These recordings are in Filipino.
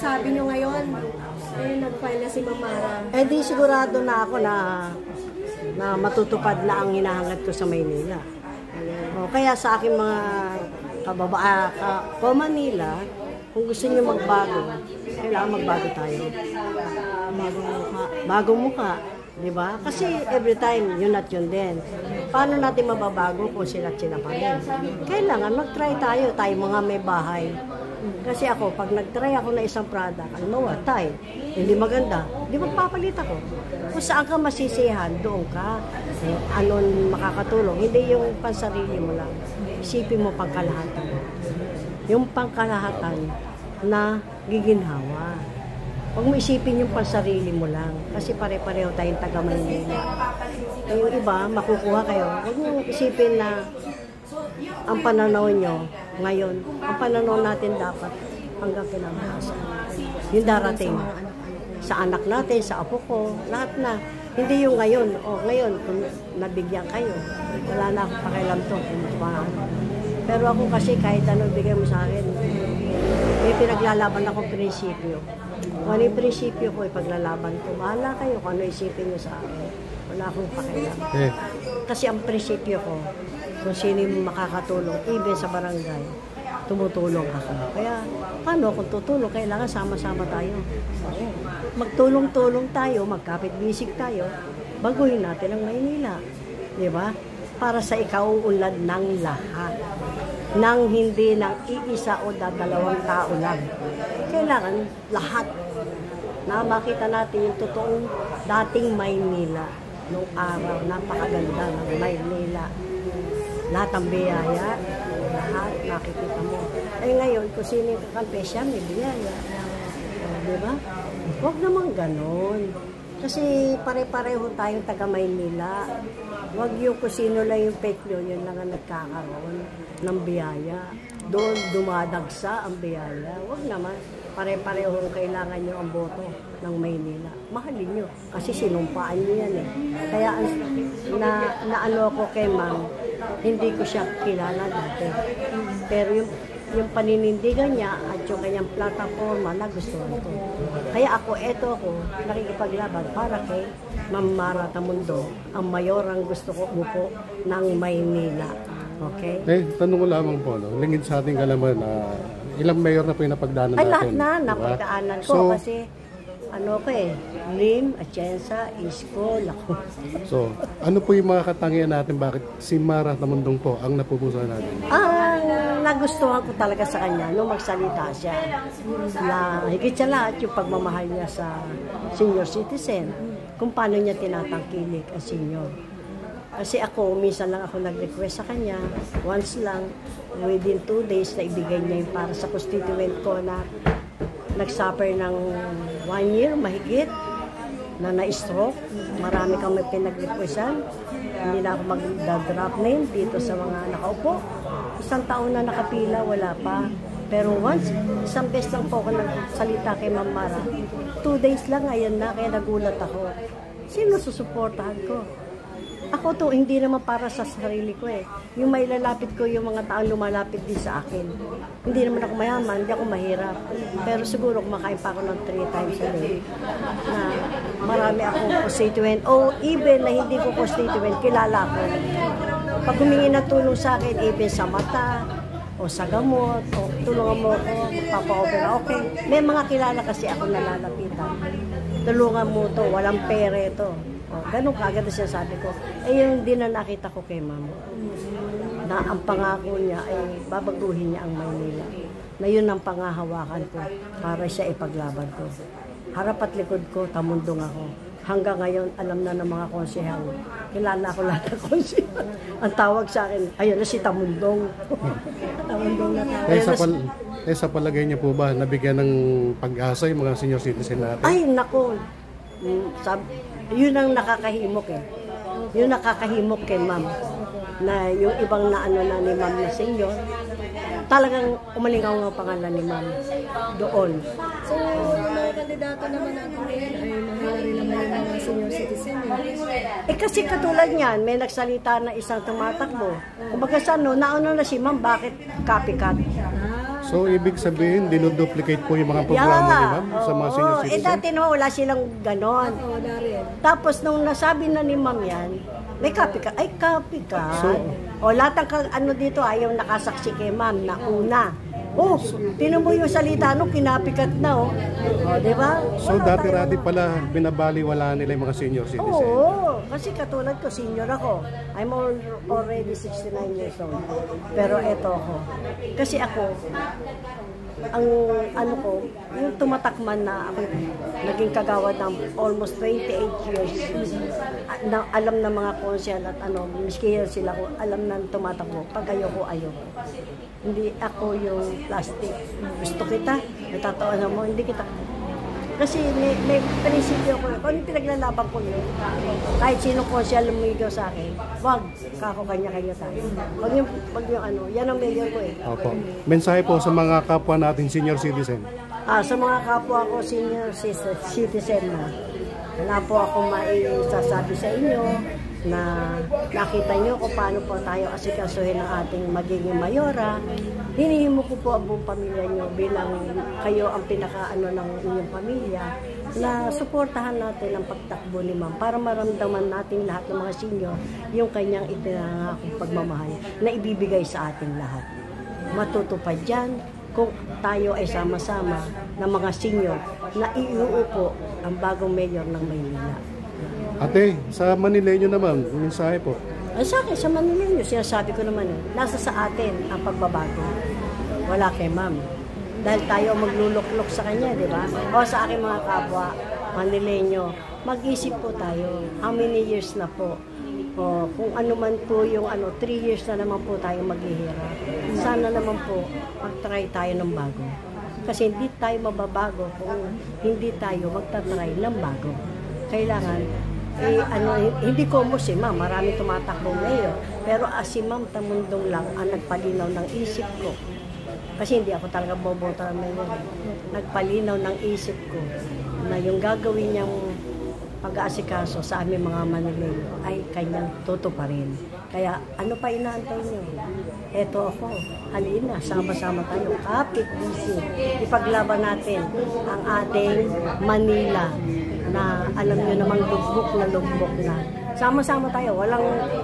masasabi nyo ngayon? Nag-file na si Mamara. Di sigurado na ako na matutupad na ang hinahangad ko sa Maynila. Kaya sa aking mga Manila, kung gusto niyo magbago, kailangan magbago tayo. Bagong mukha. Diba? Kasi every time, yun at yun din. Paano natin mababago kung sila pa rin? Kailangan mag-try tayo mga may bahay. Kasi ako, pag nag-try ako na isang product, tayo, hindi maganda, di magpapalit ako. Kung saan ka masisihan, doon ka. Anon makakatulong. Hindi yung pansarili mo lang. Isipin mo pangkalahatan. Yung pangkalahatan na giginhawa. Huwag mo isipin yung pansarili mo lang. Kasi pare-pareho tayong taga-Maynila. Yung iba, makukuha kayo. Huwag mo isipin na ang pananaw nyo ngayon, ang pananaw natin dapat hanggang kinabukasan. Yung darating sa anak natin, sa apo ko, lahat na. Hindi yung ngayon. Ngayon, kung nabigyan kayo, wala na akong pakialam to. Pero ako kasi kahit anong bigay mo sa akin, may pinaglalaban akong prinsipyo. Kung ano yung prinsipyo ko, ipaglalaban ko. Bahala kayo kung ano isipin nyo sa akin. Wala akong pakialam. Kasi ang prinsipyo ko, kung sino yung makakatulong, even sa barangay, tumutulong ako. Kaya, paano kung tutulong, kailangan sama-sama tayo. Magtulong-tulong tayo, magkapit-bisig tayo, baguhin natin ang Maynila. Di ba? Para sa ikauunlad ng lahat. Nang hindi ng iisa o dalawang tao lang. Kailangan lahat na makita natin yung totoong dating Maynila. Noong araw, napakaganda ng Maynila. Lahat ang biyaya, lahat nakikita mo. Ngayon, kung sino yung kakampi, siya may biyaya. Diba? Huwag naman ganon. Kasi pare-pareho tayong taga-Maynila. Huwag yung kung sino lang yung fake nyo, yun lang ang nagkakaroon ng biyaya. Doon dumadagsa ang biyaya. Huwag naman. Pare-pareho kailangan nyo ang boto ng Maynila. Mahalin nyo. Kasi sinumpaan nyo yan eh. Kaya naano ko kay ma'am, hindi ko siya kilala dati. Pero yung paninindigan niya at yung kanyang plataforma, nagustuhan ko. Kaya ako, nakikipaglaban para kay Ma'am Mara Tamundo, ang mayorang gusto ko upo ng Maynila. Okay? Tanong ko lamang po, lingid sa ating kalaman, ilang mayor na po yung napagdaanan natin? Lahat na, napagdaanan ko kasi Lim, Atienza, Isko, Lako. So, ano po yung mga katangian natin bakit si Mara Tamundong po ang napupusuan natin? Nagustuhan ko talaga sa kanya nung magsalita siya. Higit sa lahat yung pagmamahal niya sa senior citizen. Kung paano niya tinatangkilik ang senior. Kasi minsan lang ako nag-request sa kanya, once lang, within 2 days na ibigay niya yung para sa constituent ko na nag-suffer ng 1 year, mahigit, na na-stroke. Marami kang may pinag-requestan. Hindi na ako mag-drop name dito sa mga nakaupo. 1 taon na nakapila, wala pa. Pero once, isang beses lang po ako nagsalita kay Ma'am Mara. 2 days lang, ayan na, kaya nagulat ako. Sino susuportahan ko? Ako to, hindi naman para sa sarili ko eh. Yung may lalapit ko, yung mga taong lumalapit din sa akin. Hindi naman ako mayaman, hindi ako mahirap. Pero siguro kumakain pa ako ng 3 times a day. Na marami akong constituent. O even na hindi ko constituent, kilala ko. Pag humingi ng tulong sa akin, even sa mata, o sa gamot, o tulungan mo ako, magpapa-opera, okay. May mga kilala kasi ako nalalapitan. Tulungan mo to, walang pere ito. Ganun kagad siya sabi ko. Yun din na nakita ko kay ma'am. Na ang pangako niya ay babaguhin niya ang Maynila. Na yun ang pangahawakan ko para siya ipaglaban ko. Harap at likod ko, Tamundong ako. Hanggang ngayon, alam na ng mga konsehal. Kilala ko lahat ng konsehal. Ang tawag sa akin, ayun na si Tamundong. Tamundong na tawag. Sa palagay niya po ba, nabigyan ng pag-asa yung mga senior citizen natin? Ay, nako. Yun ang nakakahimok eh. Yun nakakahimok kay ma'am. Na yung ibang na ni ma'am na senior, talagang umalingaw ng pangalan ni ma'am doon. So, mga kandidato naman natin ngayon ay mahal rin naman yung mga senior citizen. Kasi katulad niyan, may nagsalita na isang tumatakbo. Kumbaga nauna na si ma'am, bakit copycat? So, ibig sabihin, dinuduplicate po yung mga programa ni ma'am sa mga senior oo. citizen? Dati no, wala silang ganon. Oo, wala rin. Tapos nung nasabi na ni ma'am yan, may copy ka. Ay, copy ka. So- O, lahat ng ano dito, ayaw nakasaksi kay ma'am na una. Oh, tinan mo yung salita, no, kinapikat na, oh. O, di ba? So, Wala dati-rati tayo. pala binabaliwala nila yung mga senior citizen? Oo, kasi katulad ko, senior ako. I'm already 69 years old. Pero eto ako. Kasi ako, ang ano ko, yung tumatakman na ako, naging kagawad ng almost 28 years. Na, alam ng mga konsyal at ano, miski sila ko, alam na tumatakbo. Pag ayoko, ayoko. Hindi ako yung plastic. Gusto kita, natatawanan mo, hindi kita. Kasi may prinsipyo ko, kung pinaglalaban ko yun, kahit sino konsyal lumigaw sa akin, wag, kako kanya-kanya tayo. Wag yung ano, yan ang mayor ko eh. Opo. Mensahe po sa mga kapwa natin senior citizen. Sa mga kapwa ko senior citizen na, wala po ako maisasabi sa inyo na nakita nyo kung paano po tayo asikasuhin ang ating magiging mayora. Hinihimo ko po ang buong pamilya nyo bilang kayo ang pinakaano ng inyong pamilya na suportahan natin ang pagtakbo ni ma'am para maramdaman natin lahat ng mga senior yung kanyang itinangakong pagmamahal na ibibigay sa ating lahat. Matutupad yan kung tayo ay sama-sama ng mga senior na iuupo ang bagong mayor ng Maynila. Ate, sa Manileño naman, mensahe po. Ay sa akin, sa Manileño, sinasabi ko naman nasa sa atin ang pagbabago. Wala kay ma'am. Dahil tayo magluluklok sa kanya, di ba? O sa akin mga kapwa, Manileño, mag-isip po tayo. How many years na po? O kung ano man po yung 3 years na naman po tayo maghihirap. Sana naman po, mag-try tayo ng bago. Kasi hindi tayo mababago kung hindi tayo magta-try ng bago. Kailangan, hindi ko mo si ma'am, marami tumatakbo ngayon. Pero si ma'am Tamundong lang ang nagpalinaw ng isip ko. Kasi hindi ako talaga boboto ng mayor. Nagpalinaw ng isip ko na yung gagawin niyang pag-aasikaso sa aming mga Manileño ay kanyang tutuparin. Kaya ano pa inaantay niyo? Eto ako, halina, sama-sama tayo, kapit-bisig. Ipaglaban natin ang ating Manila na alam niyo namang lugbok na. Sama-sama tayo,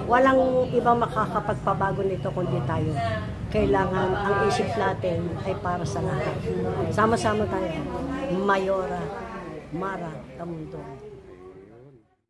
walang ibang makakapagpabago nito kundi tayo. Kailangan ang isip natin ay para sa lahat. Sama-sama tayo. Mayora Mara Tamundong.